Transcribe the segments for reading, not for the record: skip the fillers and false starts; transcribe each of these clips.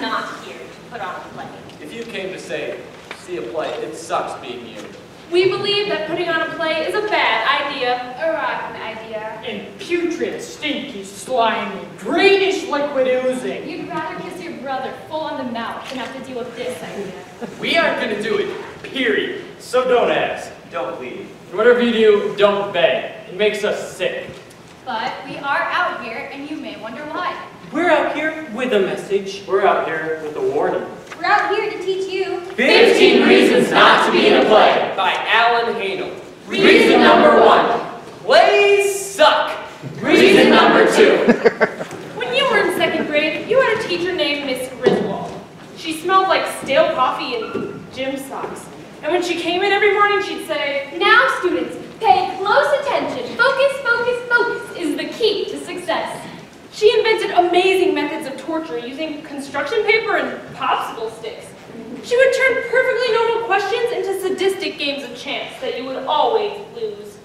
not here to put on a play. If you came to see a play, it sucks being you. We believe that putting on a play is a bad idea. A rotten idea. And putrid, stinky, slimy, greenish liquid oozing. You'd rather kiss your brother full on the mouth than have to deal with this idea. We aren't going to do it, period. So don't ask. Don't leave. And whatever you do, don't beg. It makes us sick. But we are out here, and you may wonder why. We're out here with a message. We're out here with a warning. We're out here to teach you 15 Reasons Not to Be in a Play by Alan Haehnel. Reason number 1. Plays suck. Reason number 2. When you were in 2nd grade, you had a teacher named Miss Griswold. She smelled like stale coffee and gym socks. And when she came in every morning, she'd say, Now, students, pay close attention. Focus, focus, focus is the key to success. She invented amazing methods of torture using construction paper and popsicle sticks. She would turn perfectly normal questions into sadistic games of chance that you would always lose.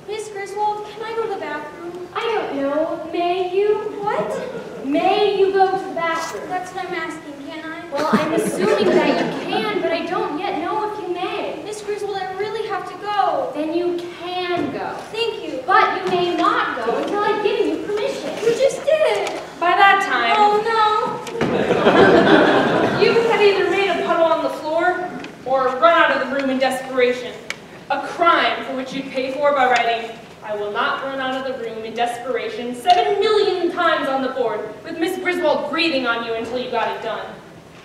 Miss Griswold, can I go to the bathroom? I don't know. May you? What? May you go to the bathroom? That's what I'm asking, can I? Well, I'm assuming that you can, but I don't yet know if you may. Miss Griswold, I really have to go. Then you can go. Thank you. But you may not go until I've given you permission. You just did. By that time, Oh, no. you had either made a puddle on the floor or run out of the room in desperation. A crime for which you'd pay for by writing, I will not run out of the room in desperation 7 million times on the board, with Miss Griswold breathing on you until you got it done.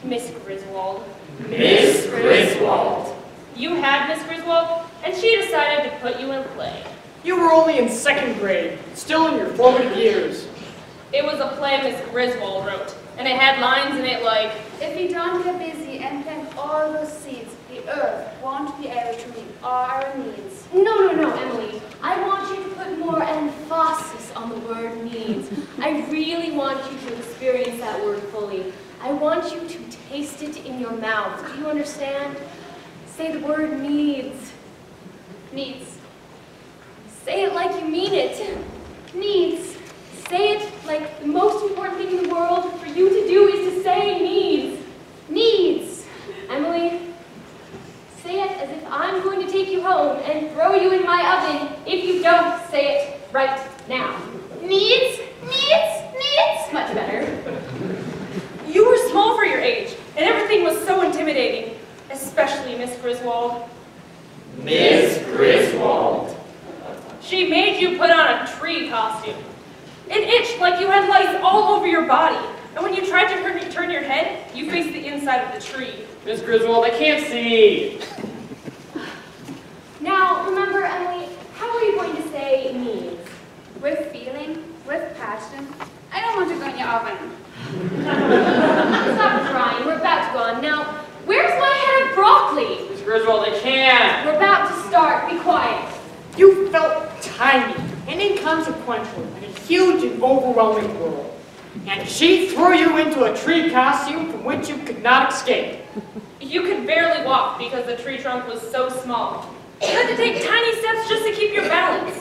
Miss Griswold. Miss Griswold. You had Miss Griswold, and she decided to put you in play. You were only in 2nd grade, still in your formative years. It was a play Miss Griswold wrote, and it had lines in it like, If we don't get busy and plant all those seeds, the earth won't be able to meet all our needs. No, Emily. I want you to put more emphasis on the word needs. I really want you to experience that word fully. I want you to taste it in your mouth. Do you understand? Say the word needs. Needs. Say it like you mean it. Needs. Say it like the most important thing in the world for you to do is to say needs. Needs. Emily, say it as if I'm going to take you home and throw you in my oven if you don't say it right now. Needs. Needs. Needs. Much better. You were small for your age, and everything was so intimidating, especially Miss Griswold. Miss Griswold. She made you put on a tree costume. It itched like you had lice all over your body, and when you tried to turn your head, you faced the inside of the tree. Miss Griswold, I can't see. Now, remember, Emily, how are you going to say needs? With feeling, with passion. I don't want to go in your oven. Stop crying, we're about to go on. Now, where's my head of broccoli? Miss Griswold, I can't. We're about to start, be quiet. You felt tiny and inconsequential in a huge and overwhelming world. And she threw you into a tree costume from which you could not escape. You could barely walk because the tree trunk was so small. You had to take tiny steps just to keep your balance.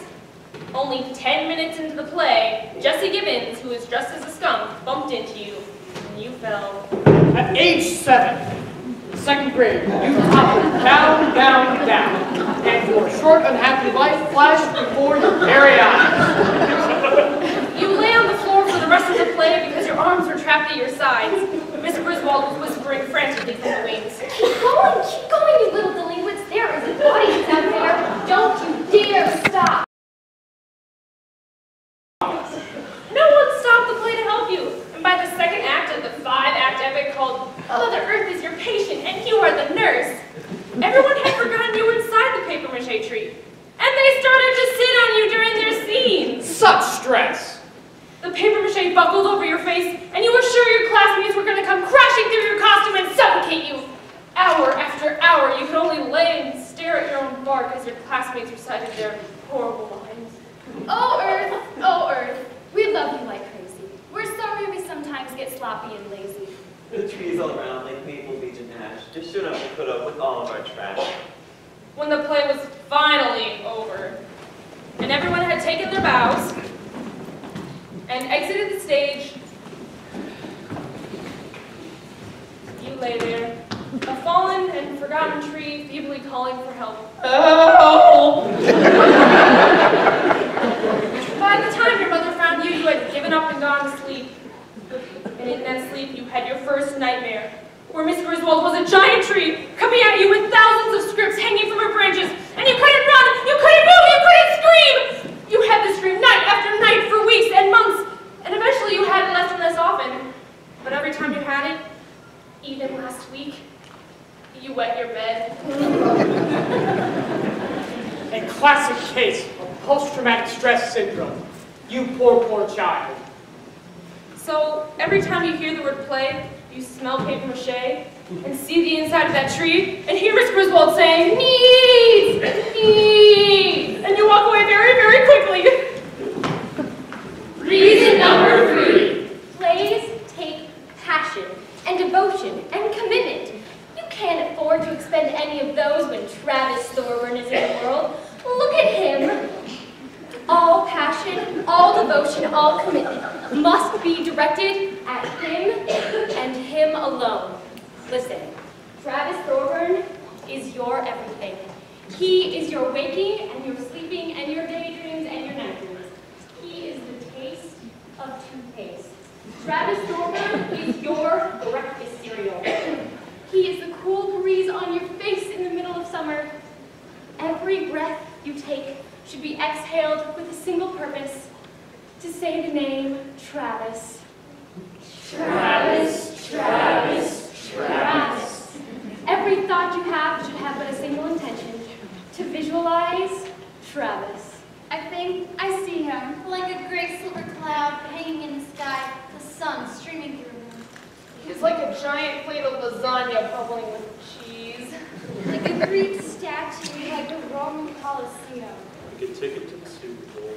Only 10 minutes into the play, Jesse Gibbons, who was dressed as a skunk, bumped into you, and you fell. At age 7, 2nd grade, you toppled down, down, down, and your short, unhappy life flashed before your very eyes. You lay on the floor for the rest of the play because your arms were trapped at your sides. Miss Griswold was whispering frantically from the wings. Keep going, you little delinquents. There is an audience out there. Don't you dare stop. No one stopped the play to help you. And by the 2nd act of the 5-act epic called Mother Earth is your patient and you are the nurse, everyone had forgotten you were inside the papier-mâché tree. And they started to sit on you during their scenes. Such stress. The papier-mâché buckled over your face, and you were sure your classmates were going to come crashing through your costume and suffocate you. Hour after hour, you could only lay and stare at your own bark as your classmates recited their horrible lines. Oh, Earth, we love you like crazy. We're sorry we sometimes get sloppy and lazy. The trees all around like Maple Beach and Ash just shouldn't have to put up with all of our trash. When the play was finally over, and everyone had taken their bows and exited the stage, lay there, a fallen and forgotten tree feebly calling for help. Help! By the time your mother found you, you had given up and gone to sleep. And in that sleep, you had your first nightmare, where Miss Griswold was a giant tree coming at you with thousands of scripts hanging from her branches, and you couldn't run, you couldn't move, you couldn't scream! You had this dream night after night for weeks and months, and eventually you had it less and less often. But every time you had it, even last week, you wet your bed. A classic case of post-traumatic stress syndrome. You poor, poor child. So every time you hear the word play, you smell paper mache and see the inside of that tree and hear Miss Griswold saying, needs, needs, and you walk away very, very quickly. Reason number 3. Plays take passion and devotion and commitment. You can't afford to expend any of those when Travis Thorburn is in the world. Look at him. All passion, all devotion, all commitment must be directed at him and him alone. Listen, Travis Thorburn is your everything. He is your waking and your sleeping and your daydreams and your nightmares. He is the taste of toothpaste. Travis Thorburn is your breakfast cereal. He is the cool breeze on your face in the middle of summer. Every breath you take should be exhaled with a single purpose, to say the name Travis. Travis, Travis, Travis. Every thought you have should have but a single intention, to visualize Travis. I think I see him, like a great silver cloud hanging in the sky, the sun streaming through him. He's like a giant plate of lasagna bubbling with cheese. Like a Greek statue, like a Roman Colosseum. Like a ticket to the Super Bowl.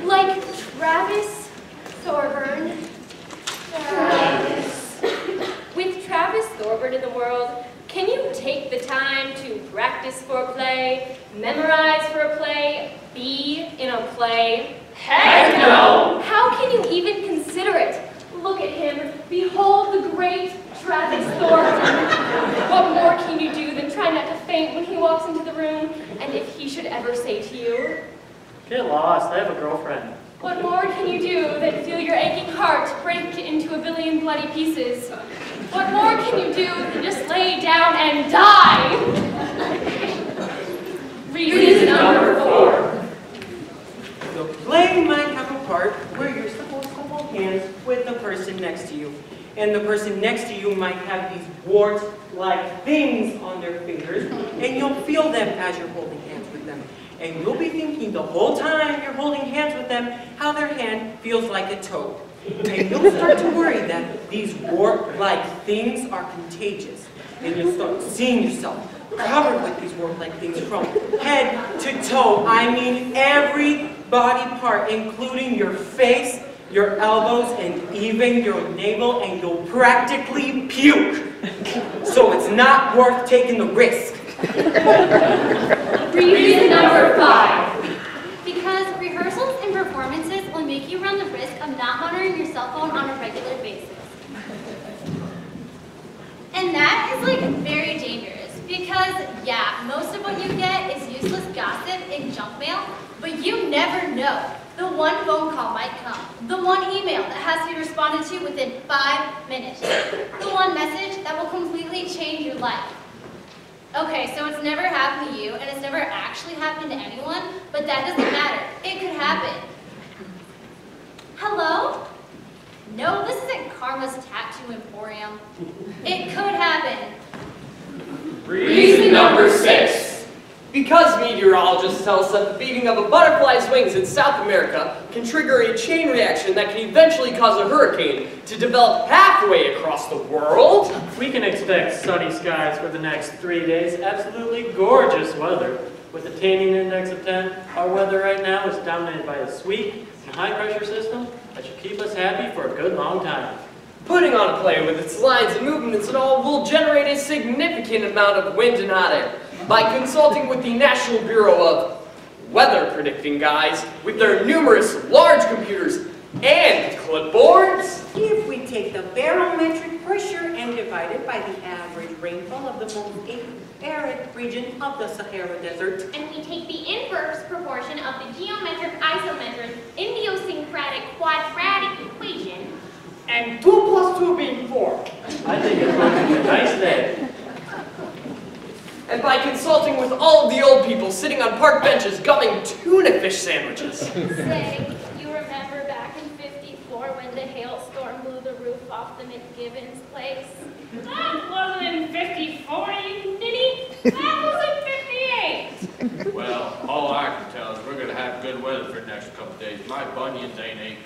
Like Travis Thorburn. Travis. With Travis Thorburn in the world, can you take the time to practice for a play, memorize for a play, be in a play? Heck no! How can you even consider it? Look at him. Behold the great Travis Thorburn. What more can you do than try not to faint when he walks into the room? And if he should ever say to you, Get lost, I have a girlfriend. what more can you do than feel your aching heart break into a billion bloody pieces? What more can you do than just lay down and die? Reason number 4. The play might have a part where you're supposed to hold hands with the person next to you. And the person next to you might have these wart-like things on their fingers, and you'll feel them as you're holding hands with them. And you'll be thinking the whole time you're holding hands with them how their hand feels like a toad. And you'll start to worry that these wart-like things are contagious. And you'll start seeing yourself covered with these wart-like things from head to toe. I mean every body part, including your face, your elbows, and even your navel, and you'll practically puke. So it's not worth taking the risk. Reason number 5. Because rehearsals and performances will make you run the risk of not monitoring your cell phone on a regular basis. And that is like very dangerous because, yeah, most of what you get is useless gossip and junk mail, but you never know. The one phone call might come. The one email that has to be responded to within 5 minutes. The one message that will completely change your life. Okay, so it's never happened to you, and it's never actually happened to anyone, but that doesn't matter. It could happen. Hello? No, this isn't Karma's Tattoo Emporium. It could happen. Reason number 6. Because meteorologists tell us that the beating of a butterfly's wings in South America can trigger a chain reaction that can eventually cause a hurricane to develop halfway across the world. We can expect sunny skies for the next 3 days, absolutely gorgeous weather. With a tanning index of 10, our weather right now is dominated by a sweet and high pressure system that should keep us happy for a good long time. Putting on a play with its lines and movements and all will generate a significant amount of wind and hot air. By consulting with the National Bureau of Weather Predicting Guys, with their numerous large computers And clipboards. If we take the barometric pressure and divide it by the average rainfall of the most arid region of the Sahara Desert, And we take the inverse proportion of the geometric isometric idiosyncratic quadratic equation. And 2 plus 2 being 4. I think it's going to be a nice day. And by consulting with all of the old people sitting on park benches gumming tuna fish sandwiches. Say, you remember back in '54 when the hailstorm blew the roof off the McGivens place? That wasn't in '54, you ninny. That was in '58. Well, all I can tell is we're going to have good weather for the next couple of days. My bunions ain't aching.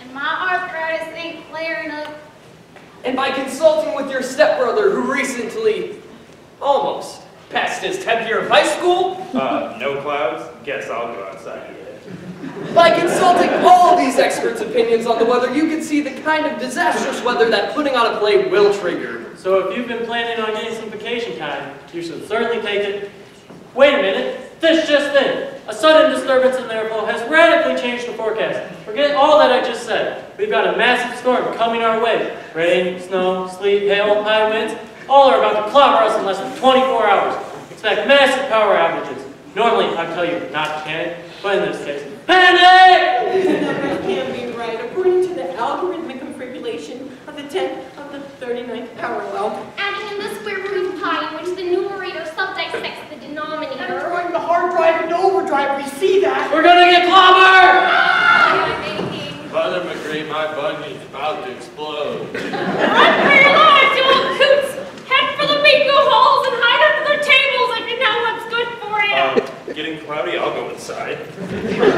And my arthritis ain't clearing up. And by consulting with your stepbrother who recently almost passed his 10th year of high school. No clouds? Guess I'll go outside again. By consulting all these experts' opinions on the weather, you can see the kind of disastrous weather that putting on a play will trigger. So if you've been planning on getting some vacation time, you should certainly take it. Wait a minute, this just in. A sudden disturbance in the airflow has radically changed the forecast. Forget all that I just said. We've got a massive storm coming our way. Rain, snow, sleet, hail, high winds, all are about to clobber us in less than 24 hours. Expect massive power outages. Normally, I'd tell you not to panic, but in this case, panic! these numbers can be right according to the algorithmic configuration of the 10th of the 39th parallel. Adding in the square root of pi, in which the numerator subdissects the denominator. Throwing the hard drive into overdrive, we see that. We're gonna get clobbered! Mother McGree, my bunion's about to explode. Run for your lives, you old coots! Head for the bingo halls and hide under their tables if you know what's good for you. Getting cloudy, I'll go inside.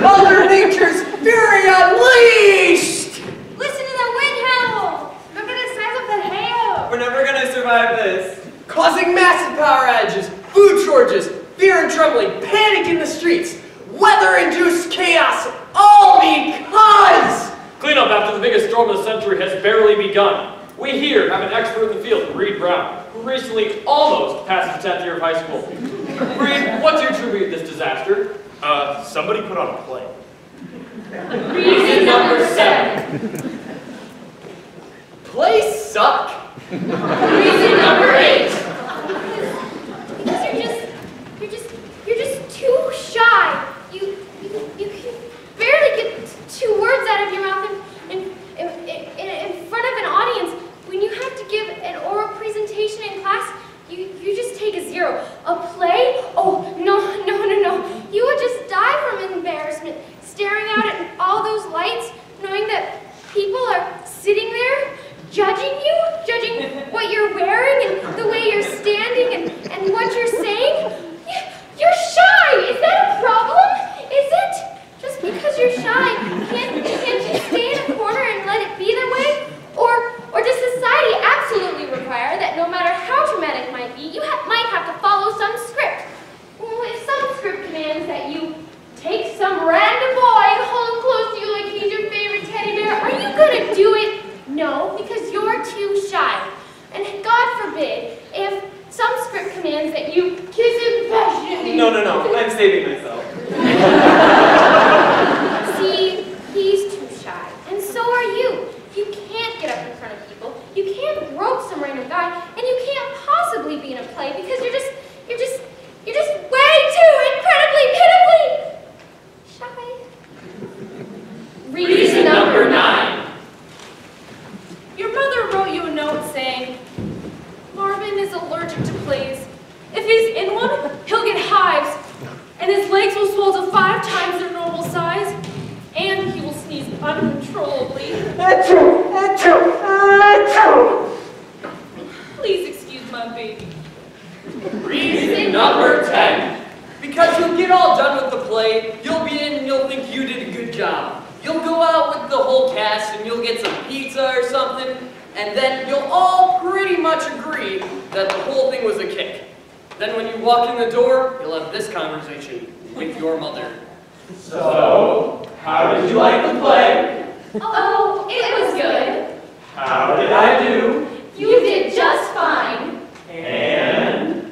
Mother Nature's fury unleashed! Listen to that wind howl! Look at the size of the hail! We're never gonna survive this. Causing massive power outages, food shortages, fear and trembling, panic in the streets, weather-induced chaos, all because... Cleanup after the biggest storm of the century has barely begun. We here have an expert in the field, Reed Brown, who recently almost passed his 10th year of high school. Reed, what do you attribute this disaster? Somebody put on a play. Reason number 7. Plays suck. Reason number 8. Because you're just too shy. You can barely get 2 words out of your mouth in front of an audience. When you have to give an oral presentation in class, you just take a 0. A play? Oh, no. You would just die from embarrassment, staring out at all those lights, knowing that people are sitting there judging what you're wearing and the way you're standing and what you're saying. You're shy! Is that a problem? Is it? Just because you're shy, can't you stay in a corner and let it be that way? Or does society absolutely require that no matter how traumatic it might be, you might have to follow some script? Well, if some script commands that you take some random boy and hold him close to you like he's your favorite teddy bear, are you gonna do it? No, because you're too shy. And God forbid, if some script commands that you kiss him passionately. No, I'm saving myself. See, he's too shy, and so are you. You can't get up in front of people, you can't rope some random guy, and you can't possibly be in a play because you're just way too incredibly pitifully shy. Reason number 9. Your mother wrote you a note saying, Marvin is allergic to plays. If he's in one, he'll get hives, and his legs will swell to 5 times their normal size, and he will sneeze uncontrollably. Achoo! Please excuse my baby. Reason number 10. Because you'll get all done with the play, you'll be in and you'll think you did a good job. You'll go out with the whole cast and you'll get some pizza or something, and then you'll all pretty much agree that the whole thing was a kick. Then when you walk in the door, you'll have this conversation with your mother. So, how did you like the play? Oh, it was good. How did I do? You did just fine. And?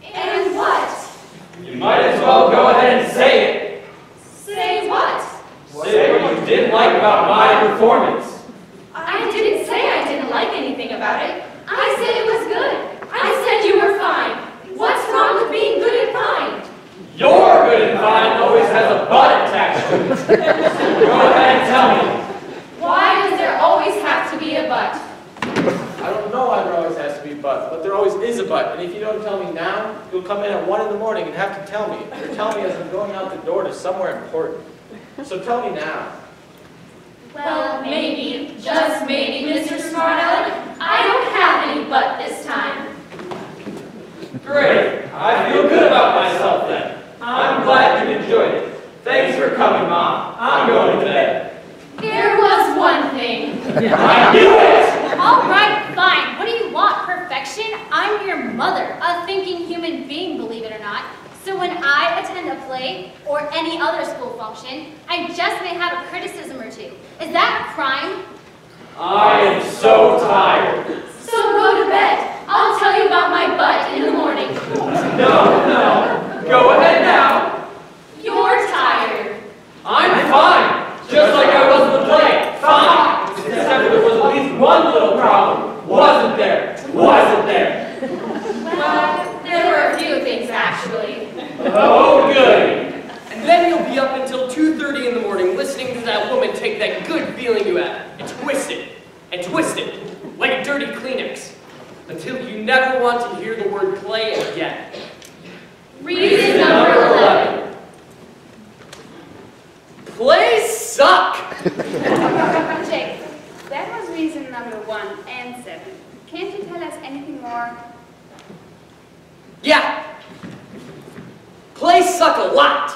And what? You might as well go ahead and say it. Say what? there always is a but. And if you don't tell me now, you'll come in at 1 in the morning and have to tell me. You're telling me as I'm going out the door to somewhere important. So tell me now. Well, maybe, just maybe, Mr. Smart Aleck, I don't have any but this time. Great. I feel good about myself then. I'm glad you enjoyed it. Thanks for coming, Mom. I'm going to bed. There was one thing. I knew it! All right, fine. What do you want? Perfection? I'm your mother, a thinking human being, believe it or not. So when I attend a play or any other school function, I just may have a criticism or two. Is that a crime? I am so tired. So go to bed. I'll tell you about my butt in the morning. No. Go ahead now. You're tired. I'm fine. Just like I was in the play. Fine. Except there was at least one little problem. Wasn't there? Wasn't there? Well, there were a few things actually. Oh, good. And then you'll be up until 2:30 in the morning listening to that woman take that good feeling you have and twist it, like a dirty Kleenex, until you never want to hear the word play again. Reason number 11. Plays suck! Jake, that was reason number 1 and 7. Can't you tell us anything more? Yeah. Plays suck a lot.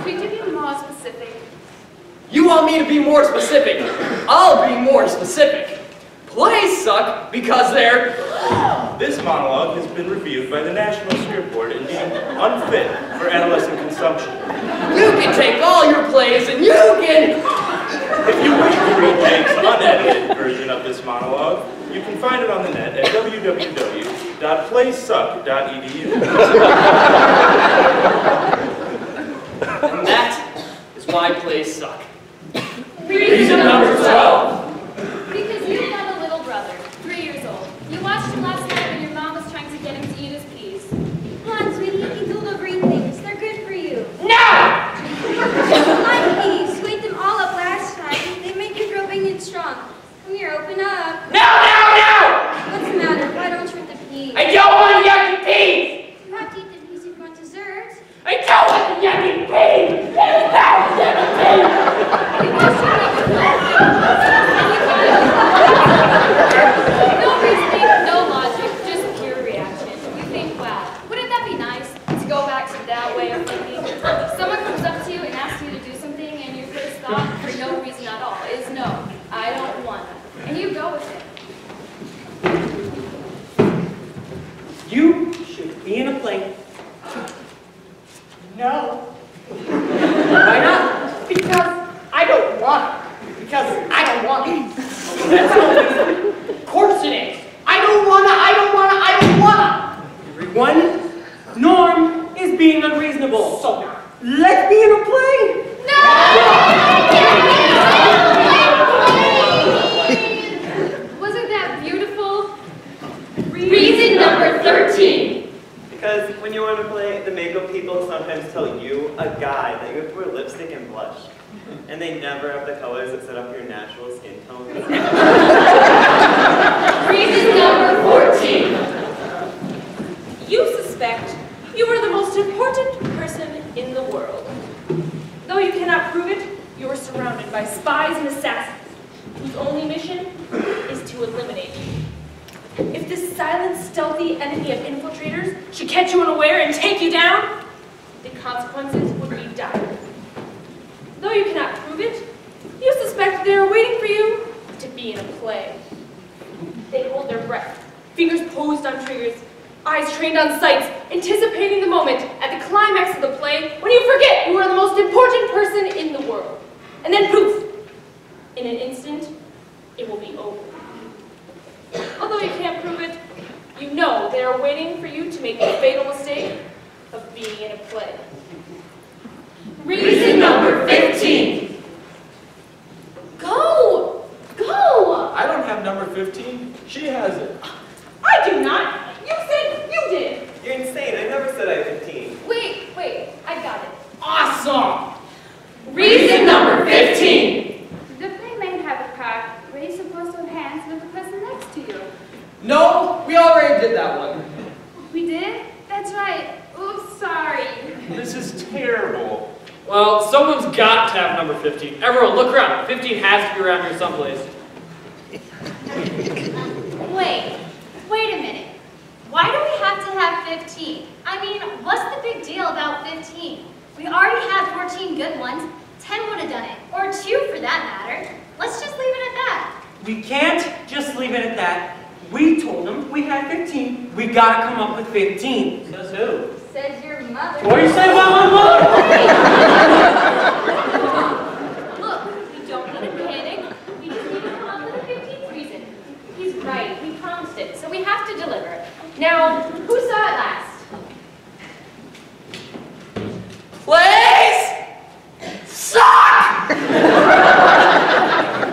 Could you be more specific? You want me to be more specific? I'll be more specific. Plays suck because they're... This monologue has been reviewed by the National Script Board and deemed unfit for adolescent consumption. You can take all your plays and you can... If you wish to read Jake's unedited version of this monologue, you can find it on the net at www.playsuck.edu. And that is why plays suck. Reason number 12. Because you've got a little brother, 3 years old. You watched him last night when your mom was trying to get him to eat his peas. Come on, sweetie, you can do little green things. They're good for you. No! Like peas. Sweet them all up last time. They make your growing it strong. Come here, open up. No! What's the matter? Why don't you eat the peas? I don't want yucky peas! You have to eat the peas if you want dessert. I don't want the yucky peas! No reasoning, no logic, just pure reaction. You think, wow, wouldn't that be nice to go back to that way of thinking? Someone comes up to you and asks you to do something and your first thought, for no reason at all, is no, I don't want to. And you go with it. You should be in a play. No. Why not? Because I don't want it. Because I don't want it. That's no reason. Of course it is. I don't wanna. Everyone, Norm is being unreasonable. So, let's be in a play. Wasn't that beautiful? Reason number 13. Because when you want to play, the makeup people sometimes tell you, a guy, that you have to wear lipstick and blush. And they never have the colors that set up your natural skin tone. Reason number 14. You suspect you are the most important person in the world. Though you cannot prove it, you are surrounded by spies and assassins whose only mission is to eliminate you. If this silent, stealthy enemy of infiltrators should catch you unaware and take you down, the consequences would be dire. Though you cannot prove it, you suspect they are waiting for you to be in a play. They hold their breath, fingers posed on triggers, eyes trained on sights, anticipating the moment at the climax of the play when you forget you are the most important person in the world. And then poof, in an instant, it will be over. Although you can't prove it, you know they are waiting for you to make the fatal mistake of being in a play. Reason number 15. Go! Go! I don't have number 15. She has it. I do not. You said you did. You're insane. I never said I had 15. Wait, I got it. Awesome! Reason number 15. The play may have a card where you're supposed to have hands with the person next to you. No, did that one. We did? That's right. Oops, sorry. This is terrible. Well, someone's got to have number 15. Everyone, look around. 15 has to be around here someplace. Wait a minute. Why do we have to have 15? I mean, what's the big deal about 15? We already had 14 good ones. 10 would have done it. Or 2 for that matter. Let's just leave it at that. We can't just leave it at that. We told them we had 15. We gotta come up with 15. Says who? Says your mother. What do you say about my mother? Look, we don't need to panic. We just need to come up with a 15th reason. He's right. We promised it, so we have to deliver. Now, who saw it last? Plays suck!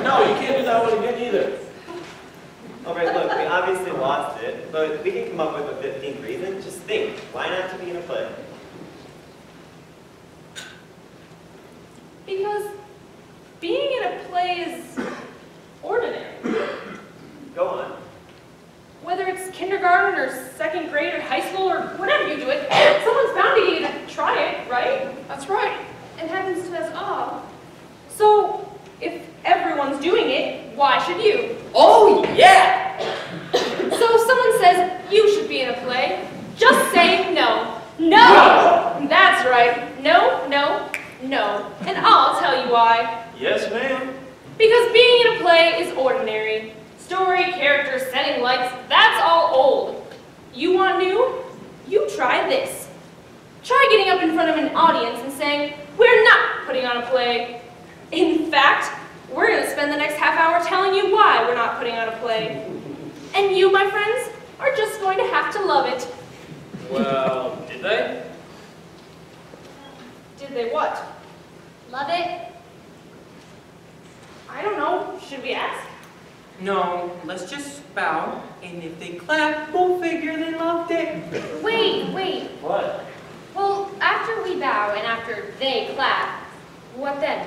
No, you can't do that one again either. Alright, look, we obviously lost it, but we can come up with a 15th reason. Just think, why not to be in a play? Because being in a play is ordinary. Go on. Whether it's kindergarten or second grade or high school or whatever you do it, someone's bound to get you to try it, right? That's right. It happens to us all. So, if everyone's doing it, why should you? Oh, yeah! So if someone says you should be in a play, just say no. No! That's right. No, no, no. And I'll tell you why. Yes, ma'am. Because being in a play is ordinary. Story, characters, setting, lights, that's all old. You want new? You try this. Try getting up in front of an audience and saying, we're not putting on a play. In fact, we're going to spend the next half hour telling you why we're not putting on a play. And you, my friends, are just going to have to love it. Well, did they? Did they what? Love it? I don't know. Should we ask? No, let's just bow, and if they clap, we'll figure they loved it. Wait. What? Well, after we bow and after they clap, what then?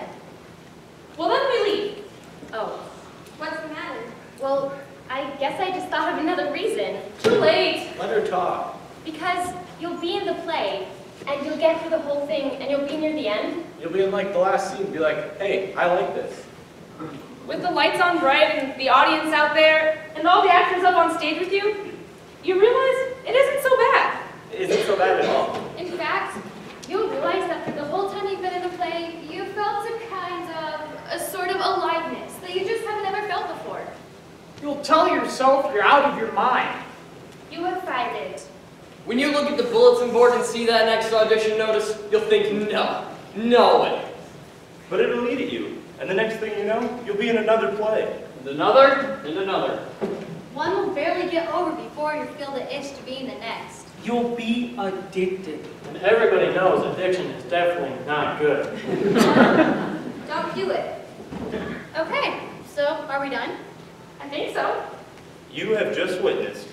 Well, then we leave. Oh, What's the matter? well, I guess I just thought of another reason. Too late. Let her talk. Because you'll be in the play, and you'll get through the whole thing, and you'll be near the end. You'll be in like the last scene and be like, hey, I like this. With the lights on bright and the audience out there, and all the actors up on stage with you, you realize it isn't so bad. It isn't so bad at all. In fact, you'll realize that for the whole time you've been in the play, you felt a sort of aliveness that you just haven't ever felt before. You'll tell yourself you're out of your mind. You have found it. When you look at the bulletin board and see that next audition notice, you'll think, no way. But it'll lead at you. And the next thing you know, you'll be in another play. And another, and another. One will barely get over before you feel the itch to be in the next. You'll be addicted. And everybody knows addiction is definitely not good. Don't do it. Okay, so are we done? I think so. You have just witnessed